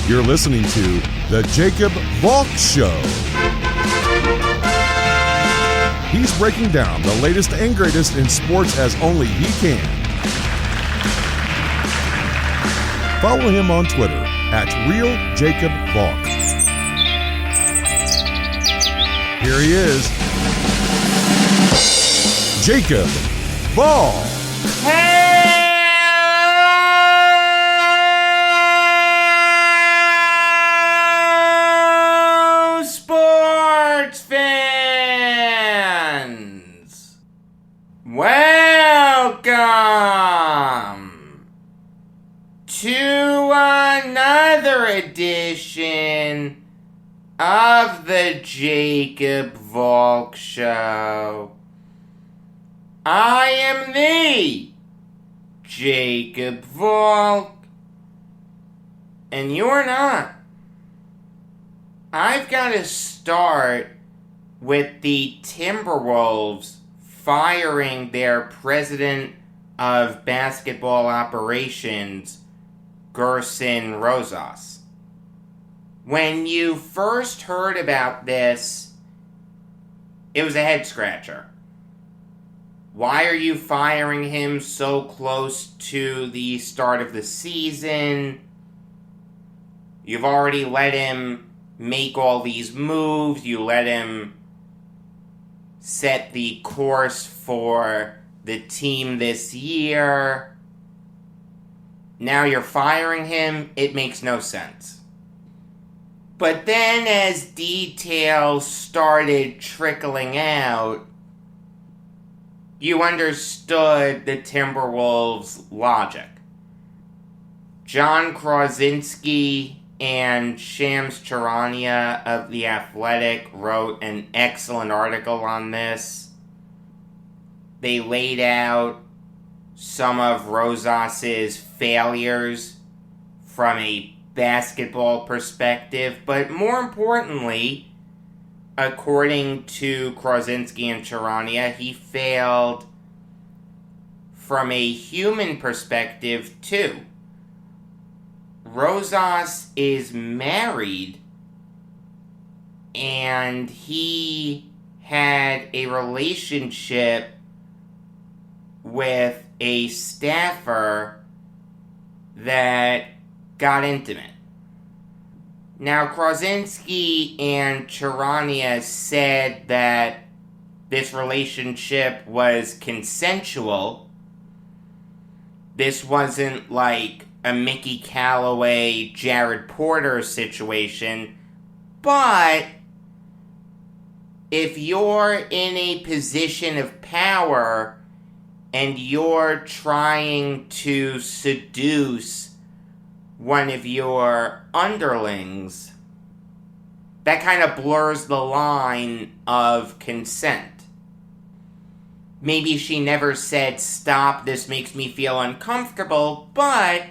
You're listening to The Jacob Valk Show. He's breaking down the latest and greatest in sports as only he can. Follow him on Twitter at RealJacobValk. Here he is, Jacob Valk. Hello, sports fans! Welcome to another edition of the Jacob Valk Show. I am the Jacob Valk, and you're not. I've got to start with the Timberwolves firing their president of basketball operations, Gersson Rosas. When you first heard about this, it was a head scratcher. Why are you firing him so close to the start of the season? You've already let him make all these moves. You let him set the course for the team this year. Now you're firing him. It makes no sense. But then as details started trickling out, you understood the Timberwolves' logic. John Krasinski and Shams Charania of The Athletic wrote an excellent article on this. They laid out some of Rosas' failures from a basketball perspective, but more importantly, according to Krasinski and Charania, he failed from a human perspective too. Rosas is married, and he had a relationship with a staffer that got intimate. Now, Krasinski and Charania said that this relationship was consensual. This wasn't like a Mickey Callaway, Jared Porter situation. But if you're in a position of power and you're trying to seduce one of your underlings, that kind of blurs the line of consent. Maybe she never said, "Stop, this makes me feel uncomfortable," but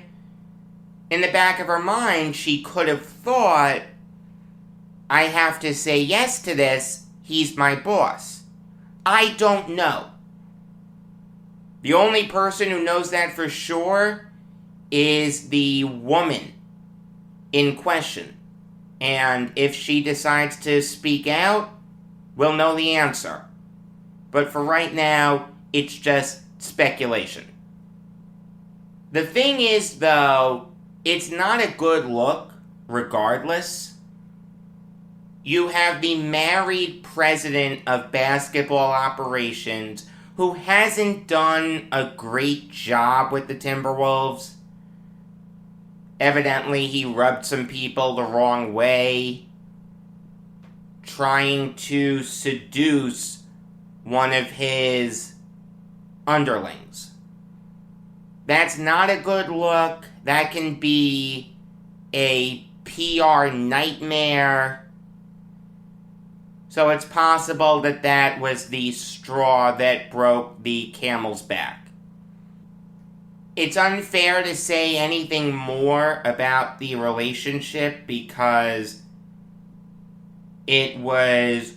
in the back of her mind, she could have thought, I have to say yes to this, he's my boss. I don't know. The only person who knows that for sure is the woman in question. And if she decides to speak out, we'll know the answer. But for right now, it's just speculation. The thing is, though, it's not a good look, regardless. You have the married president of basketball operations who hasn't done a great job with the Timberwolves. Evidently, he rubbed some people the wrong way, trying to seduce one of his underlings. That's not a good look. That can be a PR nightmare. So it's possible that that was the straw that broke the camel's back. It's unfair to say anything more about the relationship because it was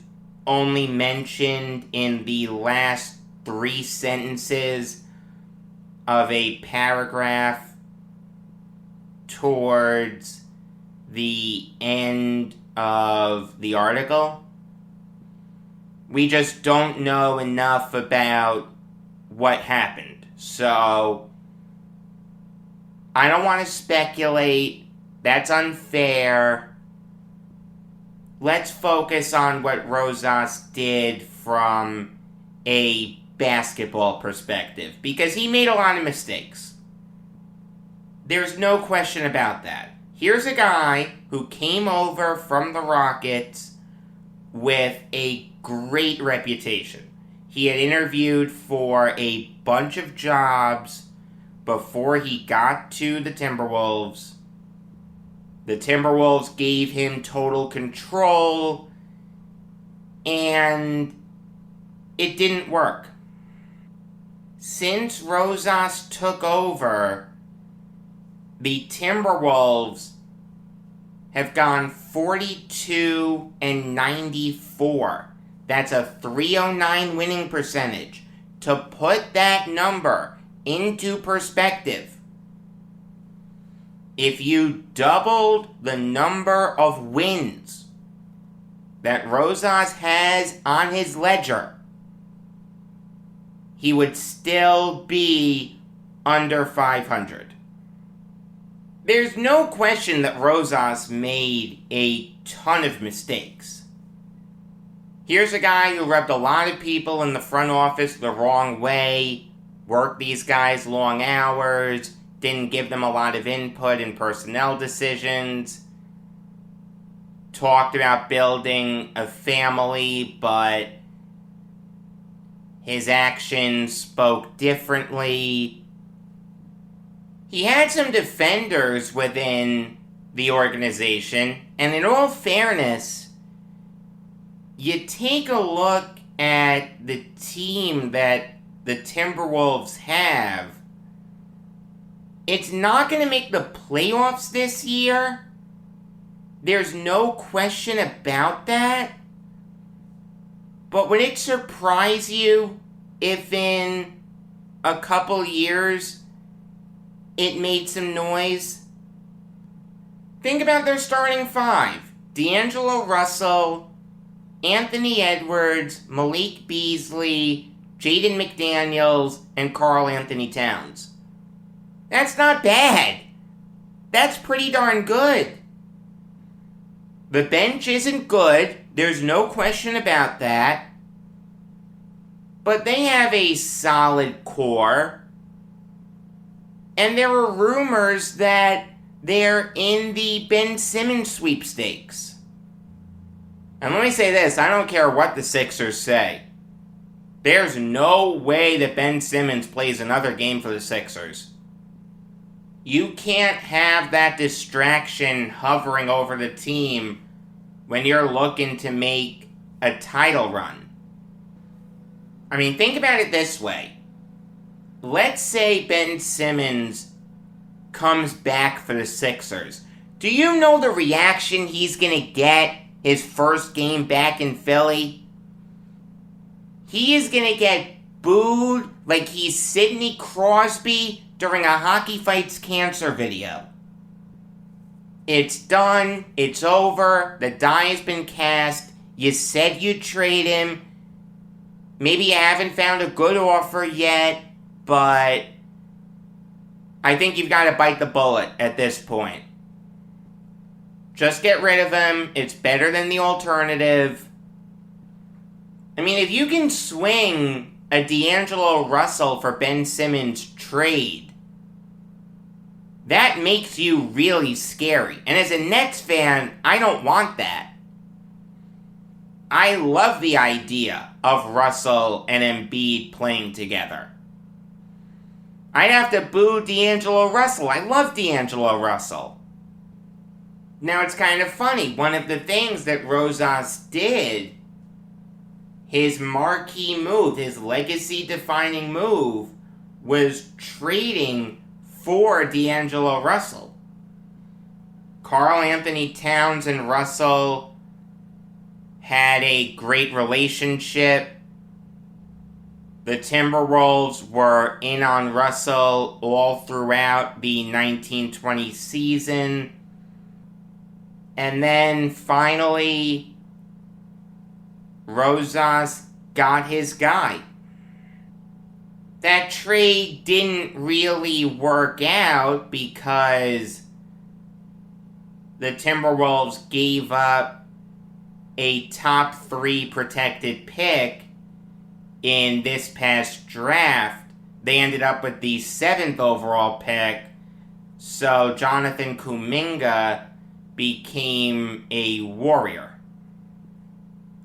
only mentioned in the last 3 sentences of a paragraph towards the end of the article. We just don't know enough about what happened. So, I don't want to speculate. That's unfair. Let's focus on what Rosas did from a basketball perspective, because he made a lot of mistakes. There's no question about that. Here's a guy who came over from the Rockets with a great reputation. He had interviewed for a bunch of jobs before he got to the Timberwolves. The Timberwolves gave him total control, and it didn't work. Since Rosas took over, the Timberwolves have gone 42-94. That's a .309 winning percentage. To put that number into perspective, if you doubled the number of wins that Rosas has on his ledger, he would still be under 500. There's no question that Rosas made a ton of mistakes. Here's a guy who rubbed a lot of people in the front office the wrong way, worked these guys long hours, didn't give them a lot of input in personnel decisions, talked about building a family, but his actions spoke differently. He had some defenders within the organization, and in all fairness, you take a look at the team that the Timberwolves have, it's not going to make the playoffs this year. There's no question about that. But would it surprise you if in a couple years it made some noise? Think about their starting five. D'Angelo Russell, Anthony Edwards, Malik Beasley, Jaden McDaniels, and Karl Anthony Towns. That's not bad. That's pretty darn good. The bench isn't good. There's no question about that. But they have a solid core. And there are rumors that they're in the Ben Simmons sweepstakes. And let me say this, I don't care what the Sixers say. There's no way that Ben Simmons plays another game for the Sixers. You can't have that distraction hovering over the team when you're looking to make a title run. I mean, think about it this way. Let's say Ben Simmons comes back for the Sixers. Do you know the reaction he's going to get his first game back in Philly? He is going to get booed like he's Sidney Crosby during a Hockey Fights Cancer video. It's done. It's over. The die has been cast. You said you'd trade him. Maybe you haven't found a good offer yet, but I think you've got to bite the bullet at this point. Just get rid of him. It's better than the alternative. I mean, if you can swing a D'Angelo Russell for Ben Simmons trade, that makes you really scary. And as a Nets fan, I don't want that. I love the idea of Russell and Embiid playing together. I'd have to boo D'Angelo Russell. I love D'Angelo Russell. Now, it's kind of funny. One of the things that Rosas did, his marquee move, his legacy-defining move, was trading for D'Angelo Russell. Karl Anthony Towns and Russell had a great relationship. The Timberwolves were in on Russell all throughout the 1920 season. And then finally, Rosas got his guy. That trade didn't really work out because the Timberwolves gave up a top 3 protected pick in this past draft. They ended up with the 7th overall pick, so Jonathan Kuminga became a Warrior.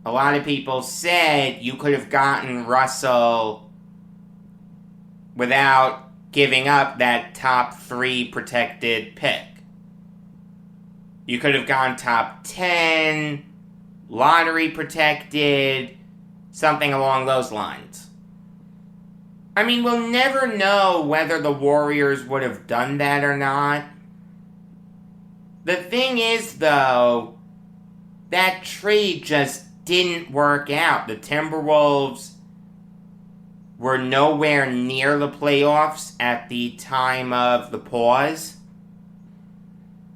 A lot of people said you could have gotten Russell without giving up that top 3 protected pick. You could have gone top 10, lottery protected, something along those lines. I mean, we'll never know whether the Warriors would have done that or not. The thing is, though, that trade just didn't work out. The Timberwolves were nowhere near the playoffs at the time of the pause.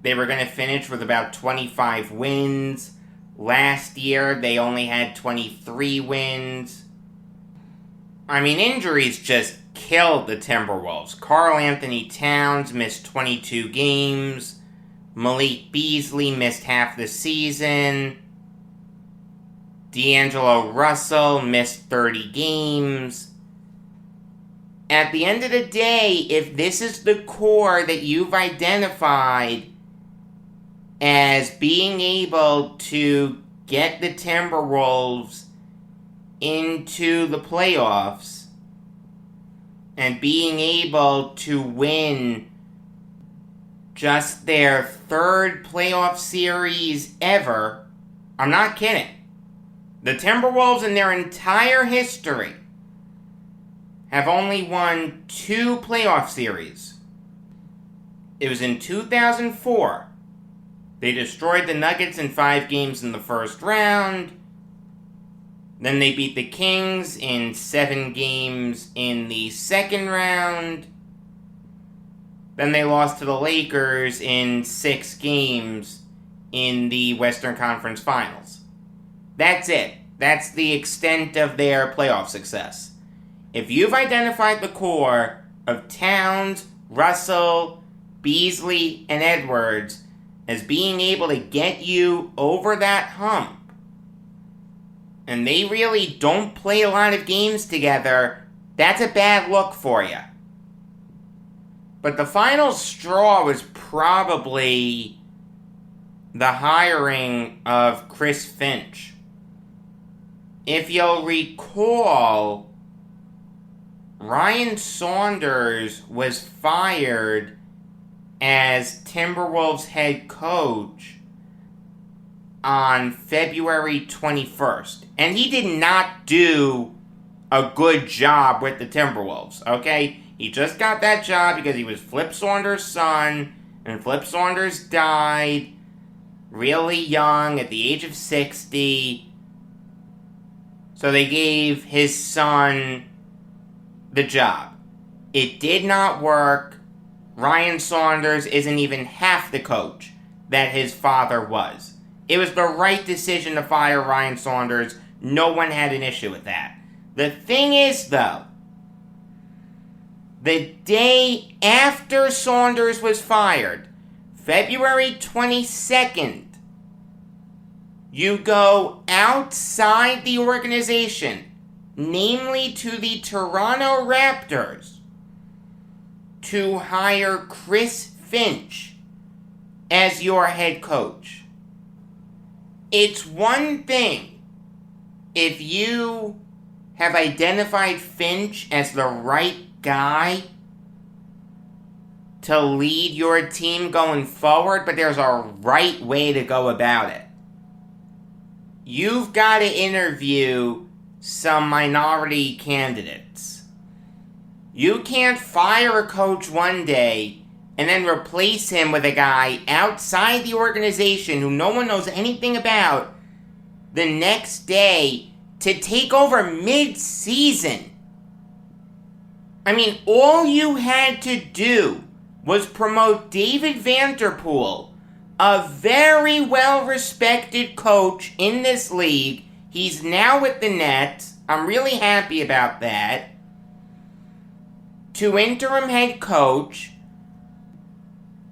They were going to finish with about 25 wins. Last year, they only had 23 wins. I mean, injuries just killed the Timberwolves. Karl Anthony Towns missed 22 games. Malik Beasley missed half the season. D'Angelo Russell missed 30 games. At the end of the day, if this is the core that you've identified as being able to get the Timberwolves into the playoffs and being able to win just their 3rd playoff series ever, I'm not kidding. The Timberwolves in their entire history have only won 2 playoff series. It was in 2004. They destroyed the Nuggets in 5 games in the first round. Then they beat the Kings in 7 games in the second round. Then they lost to the Lakers in 6 games in the Western Conference Finals. That's it. That's the extent of their playoff success. If you've identified the core of Towns, Russell, Beasley, and Edwards as being able to get you over that hump, and they really don't play a lot of games together, that's a bad look for you. But the final straw was probably the hiring of Chris Finch. If you'll recall, Ryan Saunders was fired as Timberwolves head coach on February 21st. And he did not do a good job with the Timberwolves, okay? He just got that job because he was Flip Saunders' son, and Flip Saunders died really young at the age of 60. So they gave his son the job. It did not work. Ryan Saunders isn't even half the coach that his father was. It was the right decision to fire Ryan Saunders. No one had an issue with that. The thing is, though, the day after Saunders was fired, February 22nd, you go outside the organization, namely to the Toronto Raptors, to hire Chris Finch as your head coach. It's one thing if you have identified Finch as the right guy to lead your team going forward, but there's a right way to go about it. You've got to interview some minority candidates. You can't fire a coach one day and then replace him with a guy outside the organization who no one knows anything about the next day to take over mid-season. I mean, all you had to do was promote David Vanterpool, a very well-respected coach in this league. He's now with the Nets. I'm really happy about that. To interim head coach.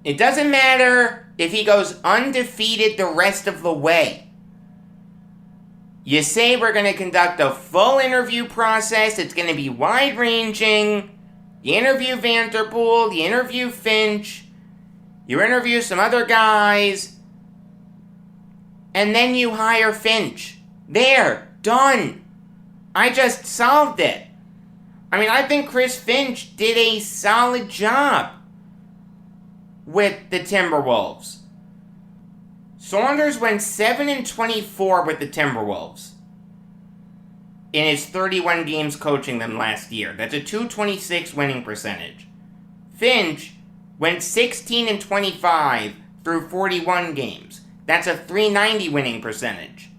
It doesn't matter if he goes undefeated the rest of the way. You say we're going to conduct a full interview process. It's going to be wide-ranging. You interview Vanderpool. You interview Finch. You interview some other guys. And then you hire Finch. There. Done. I just solved it. I mean, I think Chris Finch did a solid job with the Timberwolves. Saunders went 7-24 with the Timberwolves in his 31 games coaching them last year. That's a .226 winning percentage. Finch went 16-25 through 41 games. That's a .390 winning percentage.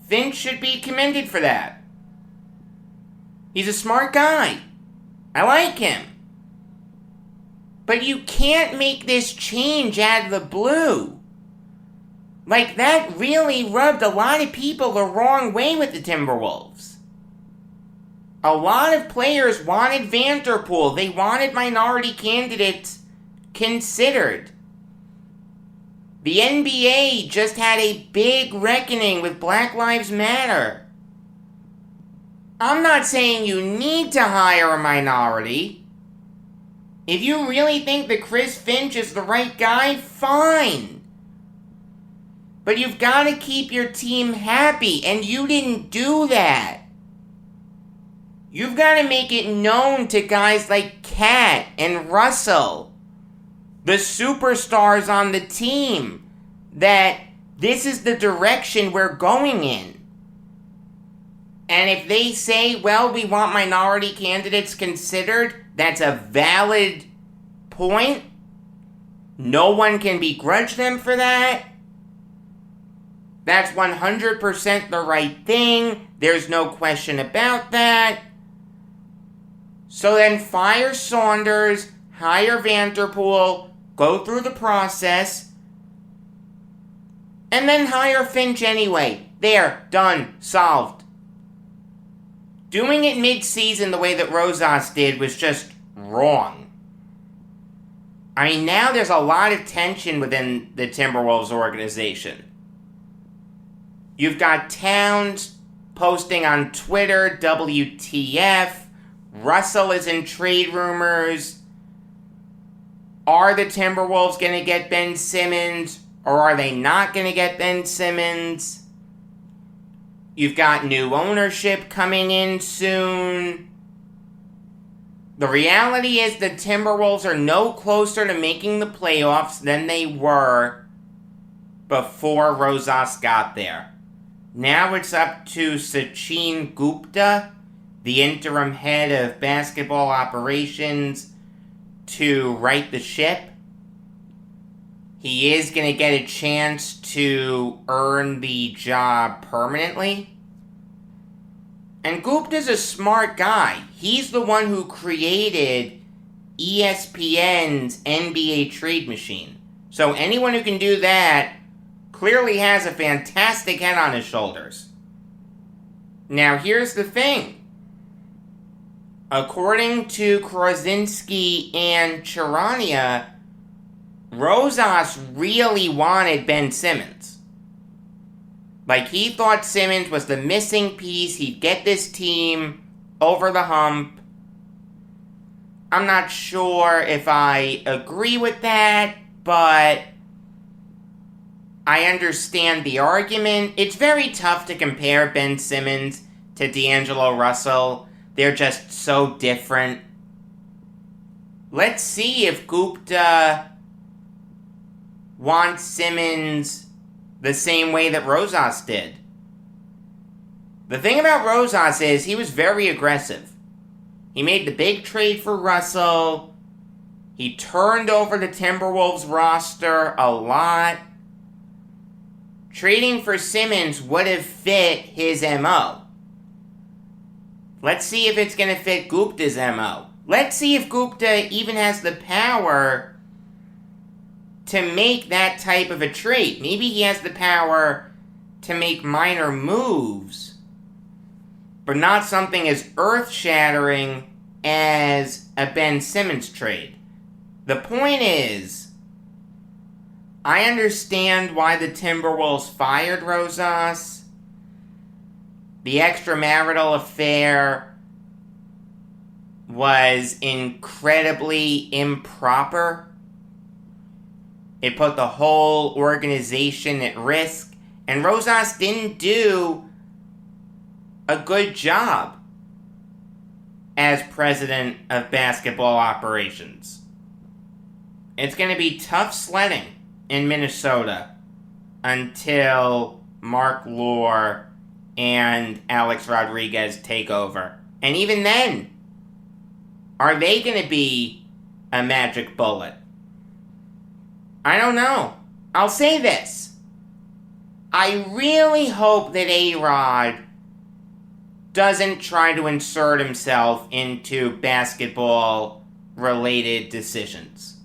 Finch should be commended for that. He's a smart guy. I like him. But you can't make this change out of the blue. Like, that really rubbed a lot of people the wrong way with the Timberwolves. A lot of players wanted Vanderpool. They wanted minority candidates considered. The NBA just had a big reckoning with Black Lives Matter. I'm not saying you need to hire a minority. If you really think that Chris Finch is the right guy, fine. But you've got to keep your team happy, and you didn't do that. You've got to make it known to guys like Cat and Russell, the superstars on the team, that this is the direction we're going in. And if they say, well, we want minority candidates considered, that's a valid point. No one can begrudge them for that. That's 100% the right thing. There's no question about that. So then fire Saunders, hire Vanderpool, go through the process, and then hire Finch anyway. There, done, solved. Doing it mid-season the way that Rosas did was just wrong. I mean, now there's a lot of tension within the Timberwolves organization. You've got Towns posting on Twitter, WTF. Russell is in trade rumors. Are the Timberwolves going to get Ben Simmons, or are they not going to get Ben Simmons? You've got new ownership coming in soon. The reality is the Timberwolves are no closer to making the playoffs than they were before Rosas got there. Now it's up to Sachin Gupta, the interim head of basketball operations, to right the ship. He is going to get a chance to earn the job permanently. And Gupta's a smart guy. He's the one who created ESPN's NBA trade machine. So anyone who can do that clearly has a fantastic head on his shoulders. Now here's the thing. According to Krasinski and Charania, Rosas really wanted Ben Simmons. Like, he thought Simmons was the missing piece. He'd get this team over the hump. I'm not sure if I agree with that, but I understand the argument. It's very tough to compare Ben Simmons to D'Angelo Russell. They're just so different. Let's see if Gupta wants Simmons the same way that Rosas did. The thing about Rosas is he was very aggressive. He made the big trade for Russell. He turned over the Timberwolves roster a lot. Trading for Simmons would have fit his MO. Let's see if it's going to fit Gupta's MO. Let's see if Gupta even has the power to make that type of a trade. Maybe he has the power to make minor moves, but not something as earth-shattering as a Ben Simmons trade. The point is, I understand why the Timberwolves fired Rosas. The extramarital affair was incredibly improper. It put the whole organization at risk, and Rosas didn't do a good job as president of basketball operations. It's going to be tough sledding in Minnesota until Mark Lore and Alex Rodriguez take over. And even then, are they going to be a magic bullet? I don't know. I'll say this. I really hope that A-Rod doesn't try to insert himself into basketball-related decisions.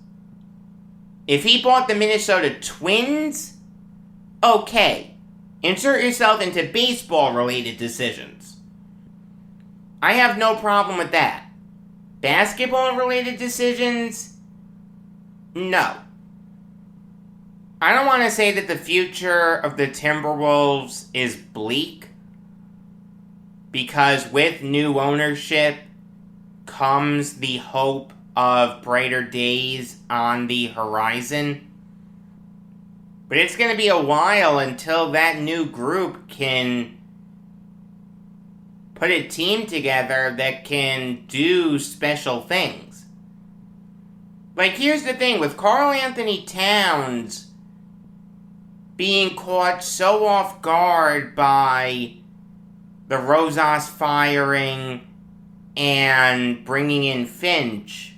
If he bought the Minnesota Twins, okay. Insert yourself into baseball-related decisions. I have no problem with that. Basketball-related decisions? No. I don't want to say that the future of the Timberwolves is bleak, because with new ownership comes the hope of brighter days on the horizon. But it's going to be a while until that new group can put a team together that can do special things. Like, here's the thing, with Karl Anthony Towns being caught so off guard by the Rosas firing and bringing in Finch,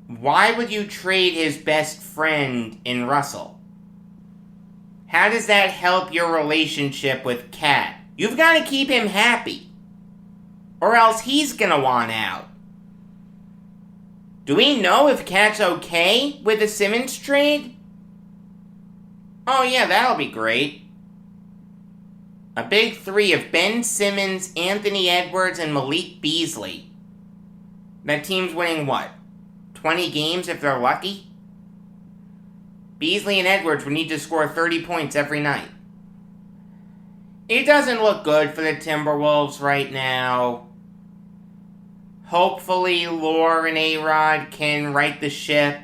why would you trade his best friend in Russell? How does that help your relationship with Cat? You've got to keep him happy, or else he's gonna want out. Do we know if Cat's okay with the Simmons trade? Oh yeah, that'll be great. A big three of Ben Simmons, Anthony Edwards, and Malik Beasley. That team's winning what? 20 games if they're lucky? Beasley and Edwards would need to score 30 points every night. It doesn't look good for the Timberwolves right now. Hopefully Lore and A-Rod can right the ship.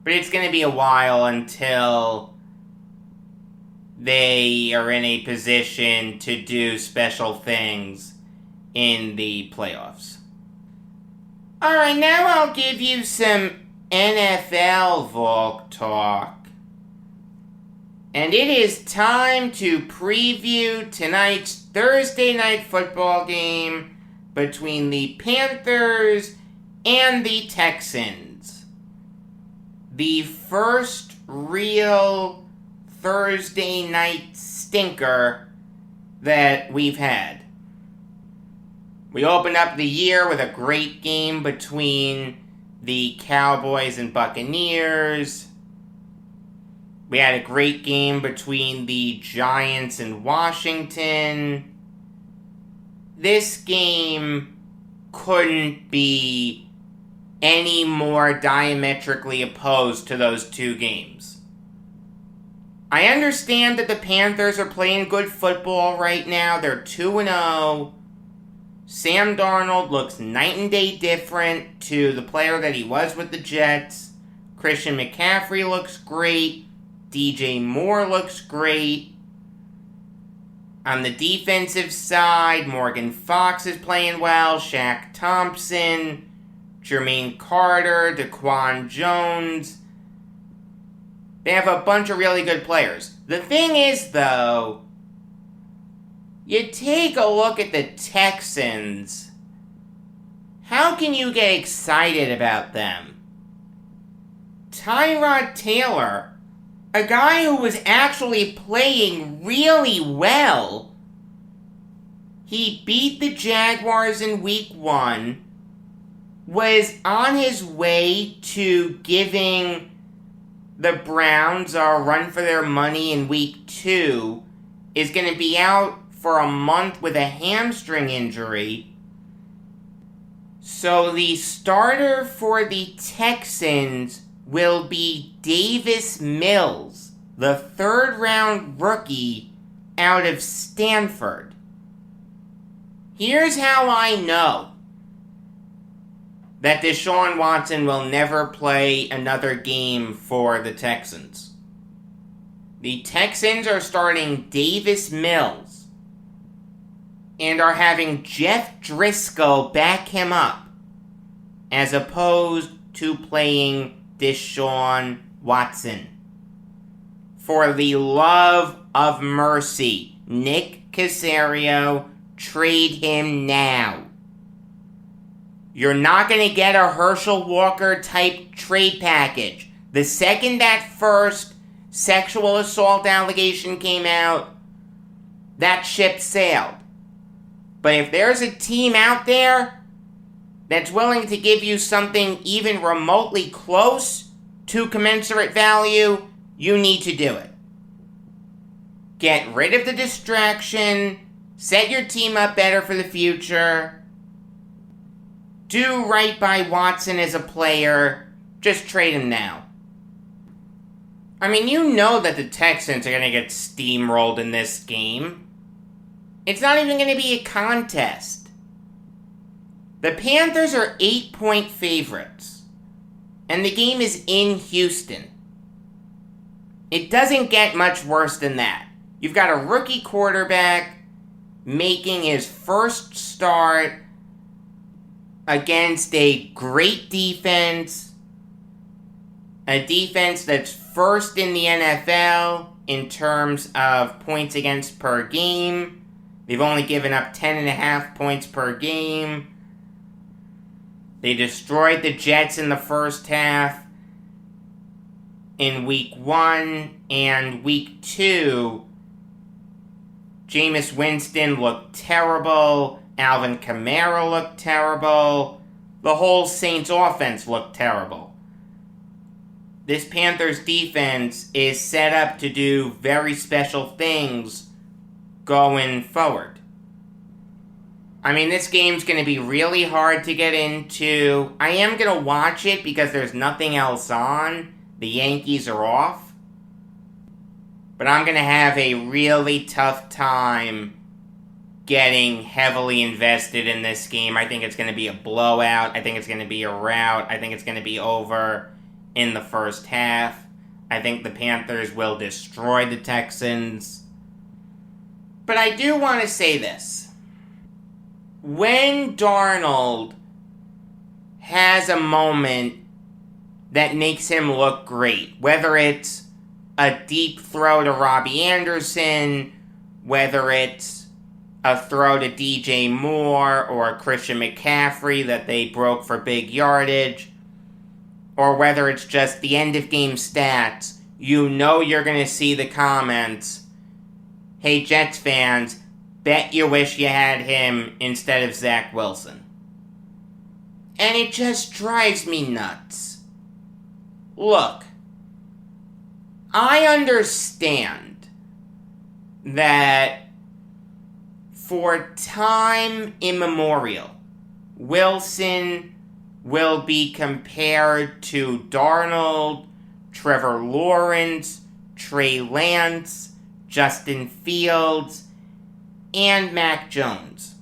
But it's going to be a while until they are in a position to do special things in the playoffs. Alright, now I'll give you some NFL Valk talk. And it is time to preview tonight's Thursday night football game between the Panthers and the Texans. The first real Thursday night stinker that we've had. We opened up the year with a great game between the Cowboys and Buccaneers. We had a great game between the Giants and Washington. This game couldn't be any more diametrically opposed to those two games. I understand that the Panthers are playing good football right now. They're 2-0. Sam Darnold looks night and day different to the player that he was with the Jets. Christian McCaffrey looks great. DJ Moore looks great. On the defensive side, Morgan Fox is playing well. Shaq Thompson, Jermaine Carter, Daquan Jones. They have a bunch of really good players. The thing is, though, you take a look at the Texans. How can you get excited about them? Tyrod Taylor, a guy who was actually playing really well, he beat the Jaguars in week 1. was on his way to giving the Browns a run for their money in week 2, is going to be out for a month with a hamstring injury. So the starter for the Texans will be Davis Mills, the 3rd-round rookie out of Stanford. Here's how I know that Deshaun Watson will never play another game for the Texans. The Texans are starting Davis Mills and are having Jeff Driscoll back him up as opposed to playing Deshaun Watson. For the love of mercy, Nick Caserio, trade him now. You're not going to get a Herschel Walker type trade package. The second that first sexual assault allegation came out, that ship sailed. But if there's a team out there that's willing to give you something even remotely close to commensurate value, you need to do it. Get rid of the distraction, set your team up better for the future, do right by Watson as a player, just trade him now. I mean, you know that the Texans are going to get steamrolled in this game. It's not even going to be a contest. The Panthers are 8-point favorites, and the game is in Houston. It doesn't get much worse than that. You've got a rookie quarterback making his first start against a great defense, a defense that's first in the NFL in terms of points against per game. They've only given up 10.5 points per game. They destroyed the Jets in the first half in week 1, and week 2, Jameis Winston looked terrible. Alvin Kamara looked terrible. The whole Saints offense looked terrible. This Panthers defense is set up to do very special things going forward. I mean, this game's going to be really hard to get into. I am going to watch it because there's nothing else on. The Yankees are off. But I'm going to have a really tough time getting heavily invested in this game. I think it's going to be a blowout. I think it's going to be a rout. I think it's going to be over in the first half. I think the Panthers will destroy the Texans. But I do want to say this. When Darnold has a moment that makes him look great, whether it's a deep throw to Robbie Anderson, whether it's a throw to DJ Moore or Christian McCaffrey that they broke for big yardage, or whether it's just the end of game stats, you know you're going to see the comments, "Hey Jets fans, bet you wish you had him instead of Zach Wilson." And it just drives me nuts. Look, I understand that for time immemorial, Wilson will be compared to Darnold, Trevor Lawrence, Trey Lance, Justin Fields, and Mac Jones.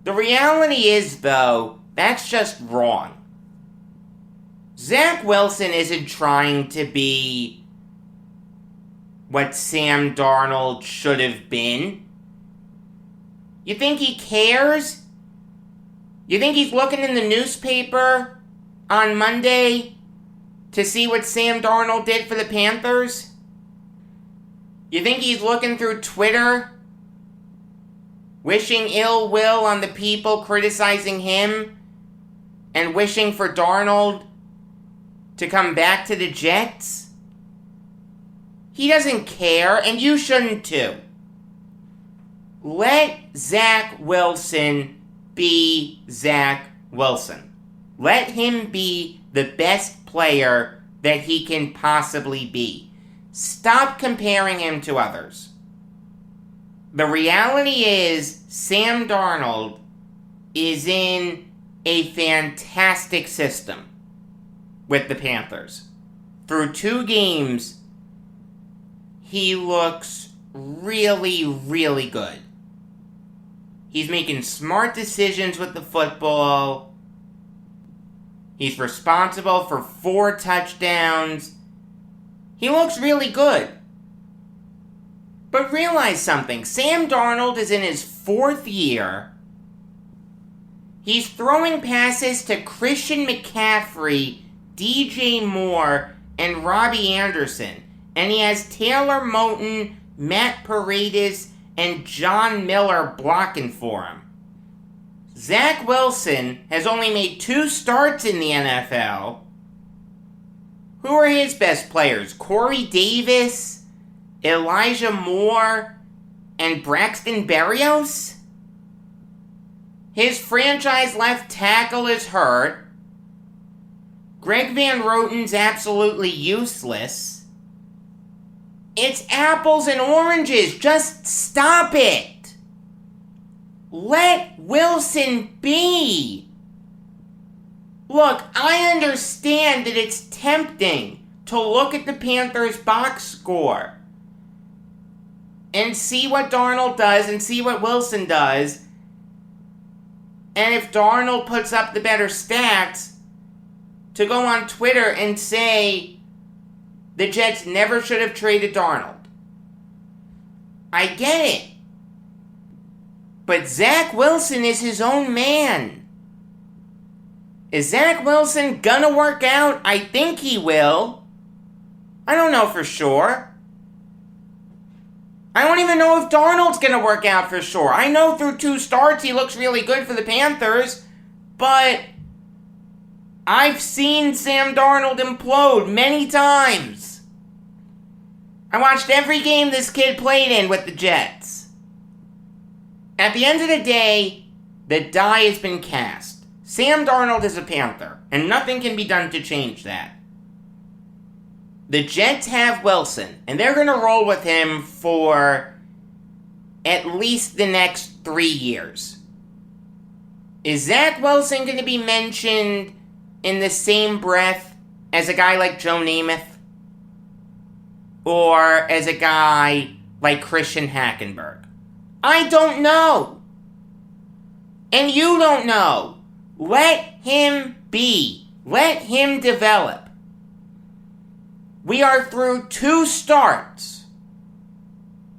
The reality is, though, that's just wrong. Zach Wilson isn't trying to be what Sam Darnold should have been. You think he cares? You think he's looking in the newspaper on Monday to see what Sam Darnold did for the Panthers? You think he's looking through Twitter, wishing ill will on the people criticizing him, and wishing for Darnold to come back to the Jets? He doesn't care, and you shouldn't too. Let Zach Wilson be Zach Wilson. Let him be the best player that he can possibly be. Stop comparing him to others. The reality is, Sam Darnold is in a fantastic system with the Panthers. Through 2 games, he looks really, really good. He's making smart decisions with the football. He's responsible for 4 touchdowns. He looks really good. But realize something. Sam Darnold is in his 4th year. He's throwing passes to Christian McCaffrey, DJ Moore, and Robbie Anderson. And he has Taylor Moton, Matt Paredes, and John Miller blocking for him. Zach Wilson has only made 2 starts in the NFL. Who are his best players? Corey Davis, Elijah Moore, and Braxton Berrios? His franchise left tackle is hurt. Greg Van Roten's absolutely useless. It's apples and oranges. Just stop it. Let Wilson be. Look, I understand that it's tempting to look at the Panthers' box score and see what Darnold does and see what Wilson does. And if Darnold puts up the better stats, to go on Twitter and say the Jets never should have traded Darnold. I get it. But Zach Wilson is his own man. Is Zach Wilson gonna work out? I think he will. I don't know for sure. I don't even know if Darnold's gonna work out for sure. I know through 2 starts he looks really good for the Panthers, but I've seen Sam Darnold implode many times. I watched every game this kid played in with the Jets. At the end of the day, the die has been cast. Sam Darnold is a Panther, and nothing can be done to change that. The Jets have Wilson, and they're going to roll with him for at least the next 3 years. Is Zach Wilson going to be mentioned in the same breath as a guy like Joe Namath? Or as a guy like Christian Hackenberg? I don't know. And you don't know. Let him be. Let him develop. We are through 2 starts.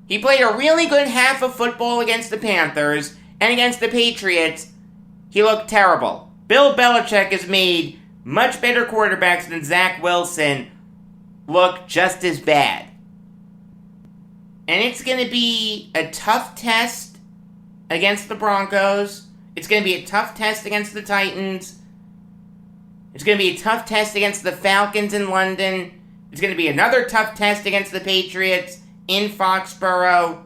He played a really good half of football against the Panthers, and against the Patriots, he looked terrible. Bill Belichick has made much better quarterbacks than Zach Wilson look just as bad. And it's going to be a tough test against the Broncos. It's going to be a tough test against the Titans. It's going to be a tough test against the Falcons in London. It's going to be another tough test against the Patriots in Foxborough.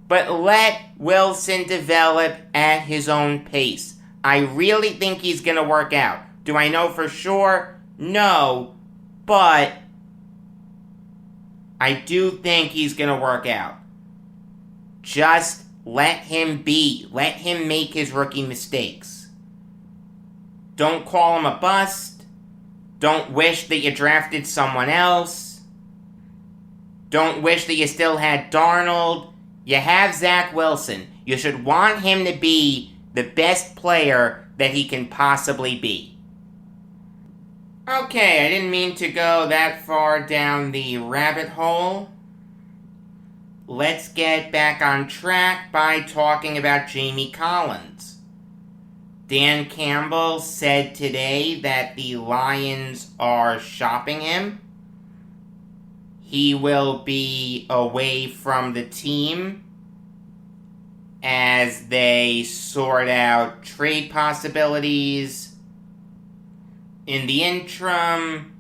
But let Wilson develop at his own pace. I really think he's going to work out. Do I know for sure? No. But I do think he's going to work out. Just let him be. Let him make his rookie mistakes. Don't call him a bust. Don't wish that you drafted someone else. Don't wish that you still had Darnold. You have Zach Wilson. You should want him to be the best player that he can possibly be. Okay, I didn't mean to go that far down the rabbit hole. Let's get back on track by talking about Jamie Collins. Dan Campbell said today that the Lions are shopping him. He will be away from the team as they sort out trade possibilities. In the interim,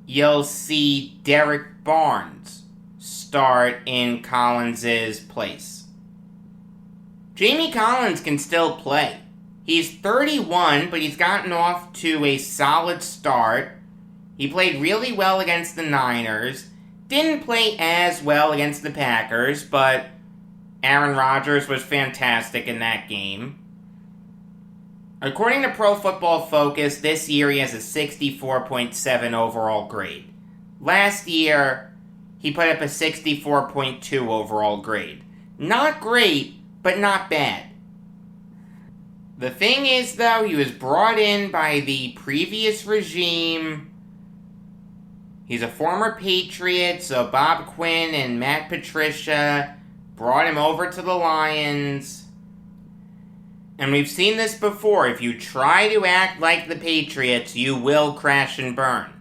you'll see Derek Barnes start in Collins' place. Jamie Collins can still play. He's 31, but he's gotten off to a solid start. He played really well against the Niners. Didn't play as well against the Packers, but Aaron Rodgers was fantastic in that game. According to Pro Football Focus, this year he has a 64.7 overall grade. Last year, he put up a 64.2 overall grade. Not great, but not bad. The thing is, though, he was brought in by the previous regime. He's a former Patriot, so Bob Quinn and Matt Patricia brought him over to the Lions. And we've seen this before. If you try to act like the Patriots, you will crash and burn.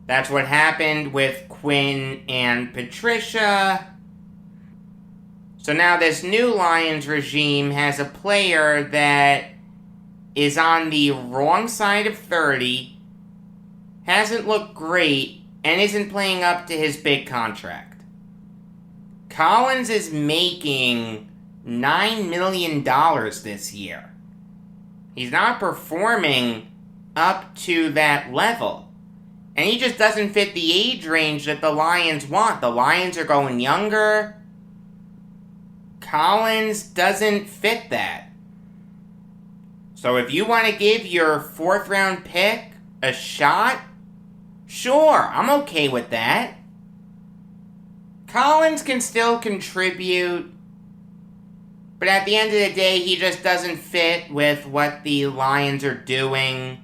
That's what happened with Quinn and Patricia. So now this new Lions regime has a player that is on the wrong side of 30, hasn't looked great, and isn't playing up to his big contract. Collins is making $9 million this year. He's not performing up to that level. And he just doesn't fit the age range that the Lions want. The Lions are going younger. Collins doesn't fit that. So if you want to give your 4th round pick a shot, sure, I'm okay with that. Collins can still contribute, but at the end of the day, he just doesn't fit with what the Lions are doing.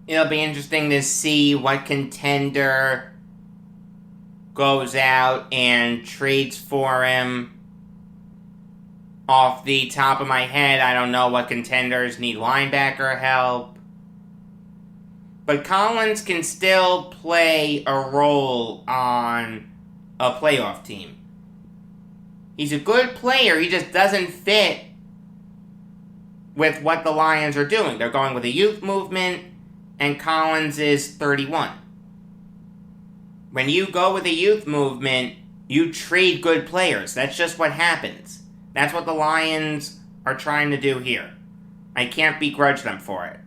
It'll be interesting to see what contender goes out and trades for him. Off the top of my head, I don't know what contenders need linebacker help. But Collins can still play a role on a playoff team. He's a good player, he just doesn't fit with what the Lions are doing. They're going with a youth movement, and Collins is 31. When you go with a youth movement, you trade good players. That's just what happens. That's what the Lions are trying to do here. I can't begrudge them for it.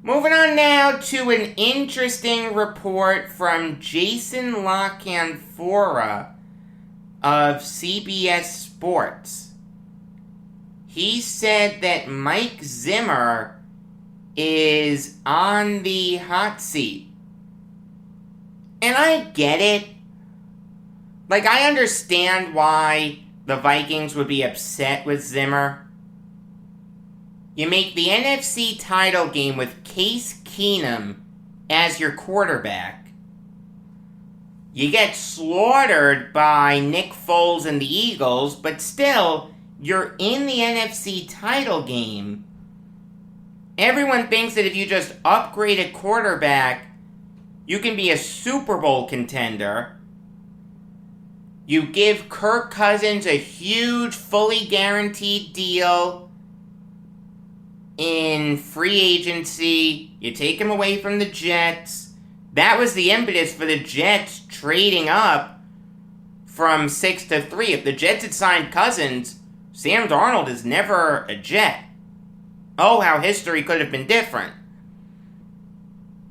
Moving on now to an interesting report from Jason LaCanfora of CBS Sports. He said that Mike Zimmer is on the hot seat. And I get it. Like, I understand why the Vikings would be upset with Zimmer. You make the NFC title game with Case Keenum as your quarterback. You get slaughtered by Nick Foles and the Eagles, but still, you're in the NFC title game. Everyone thinks that if you just upgrade a quarterback, you can be a Super Bowl contender. You give Kirk Cousins a huge, fully guaranteed deal in free agency. You take him away from the Jets. That was the impetus for the Jets trading up from 6 to 3. If the Jets had signed Cousins, Sam Darnold is never a Jet. Oh, how history could have been different.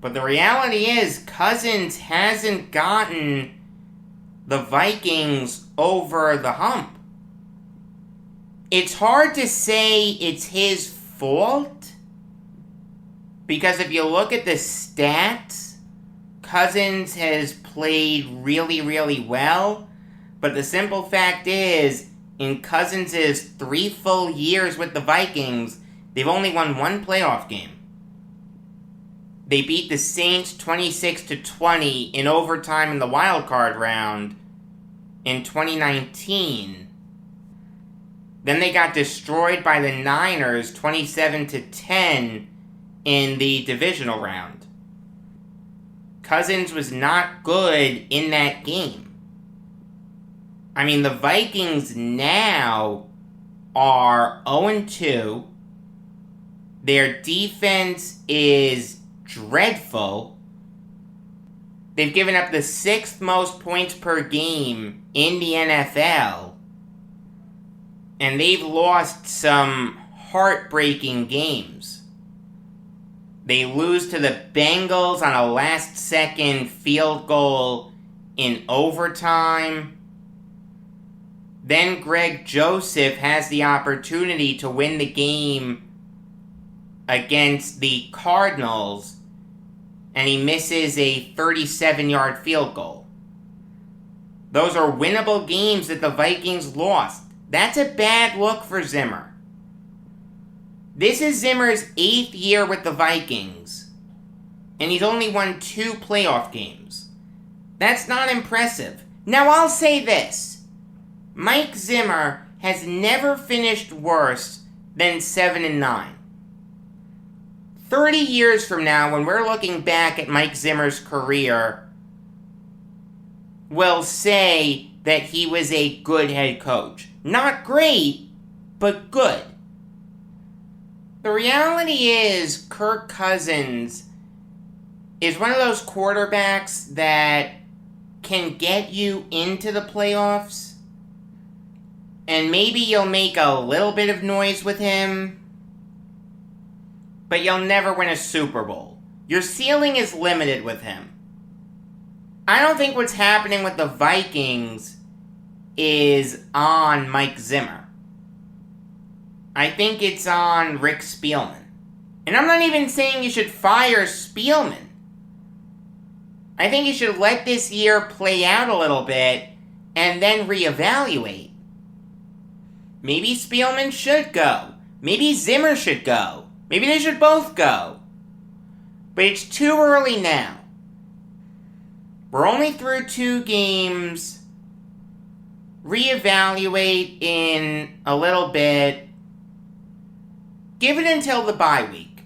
But the reality is, Cousins hasn't gotten the Vikings over the hump. It's hard to say it's his fault, because if you look at the stats, Cousins has played really, really well, but the simple fact is, in Cousins' 3 full years with the Vikings, they've only won 1 playoff game. They beat the Saints 26-20 in overtime in the wild card round in 2019. Then they got destroyed by the Niners 27-10 in the divisional round. Cousins was not good in that game. I mean, the Vikings now are 0-2. Their defense is dreadful. They've given up the 6th most points per game in the NFL. And they've lost some heartbreaking games. They lose to the Bengals on a last-second field goal in overtime. Then Greg Joseph has the opportunity to win the game against the Cardinals, and he misses a 37-yard field goal. Those are winnable games that the Vikings lost. That's a bad look for Zimmer. This is Zimmer's 8th year with the Vikings, and he's only won 2 playoff games. That's not impressive. Now I'll say this. Mike Zimmer has never finished worse than 7-9. 30 years from now, when we're looking back at Mike Zimmer's career, we'll say that he was a good head coach. Not great, but good. The reality is, Kirk Cousins is one of those quarterbacks that can get you into the playoffs, and maybe you'll make a little bit of noise with him, but you'll never win a Super Bowl. Your ceiling is limited with him. I don't think what's happening with the Vikings is on Mike Zimmer. I think it's on Rick Spielman. And I'm not even saying you should fire Spielman. I think you should let this year play out a little bit and then reevaluate. Maybe Spielman should go. Maybe Zimmer should go. Maybe they should both go. But it's too early now. We're only through 2 games. Reevaluate in a little bit. Give it until the bye week.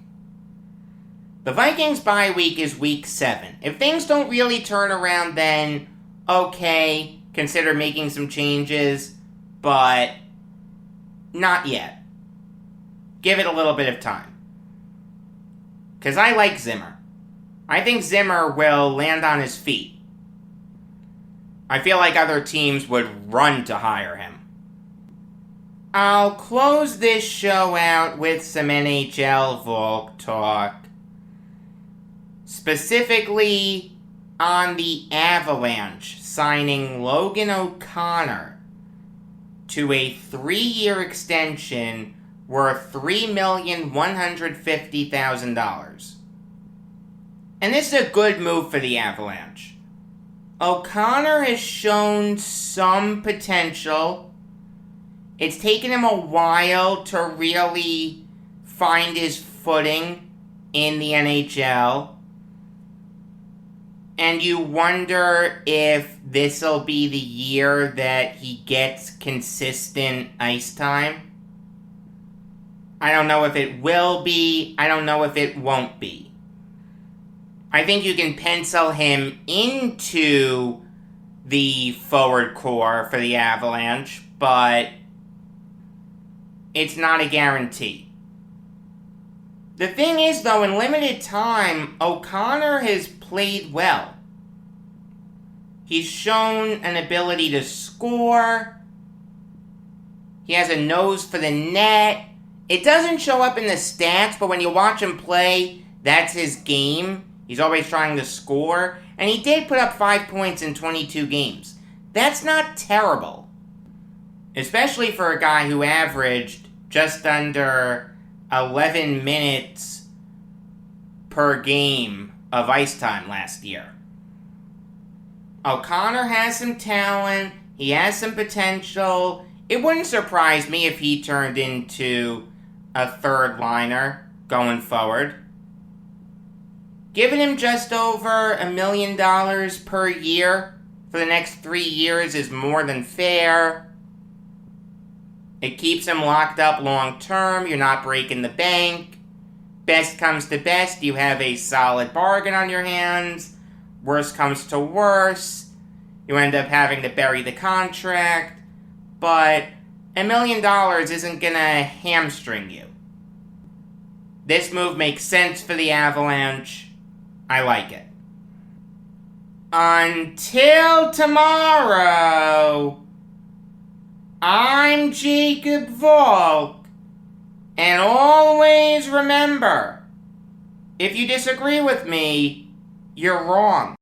The Vikings' bye week is week 7. If things don't really turn around then, okay, consider making some changes, but not yet. Give it a little bit of time. Because I like Zimmer. I think Zimmer will land on his feet. I feel like other teams would run to hire him. I'll close this show out with some NHL Valk talk. Specifically on the Avalanche signing Logan O'Connor to a 3-year extension worth $3,150,000. And this is a good move for the Avalanche. O'Connor has shown some potential. It's taken him a while to really find his footing in the NHL. And you wonder if this'll be the year that he gets consistent ice time. I don't know if it will be. I don't know if it won't be. I think you can pencil him into the forward core for the Avalanche, but it's not a guarantee. The thing is, though, in limited time, O'Connor has played well. He's shown an ability to score. He has a nose for the net. It doesn't show up in the stats, but when you watch him play, that's his game. He's always trying to score. And he did put up 5 points in 22 games. That's not terrible. Especially for a guy who averaged just under 11 minutes per game of ice time last year. O'Connor has some talent. He has some potential. It wouldn't surprise me if he turned into a third liner going forward. Giving him just over $1 million per year for the next 3 years is more than fair. It keeps him locked up long term. You're not breaking the bank. Best comes to best, you have a solid bargain on your hands. Worst comes to worse, you end up having to bury the contract. But $1 million isn't gonna hamstring you. This move makes sense for the Avalanche. I like it. Until tomorrow, I'm Jacob Valk, and always remember, if you disagree with me, you're wrong.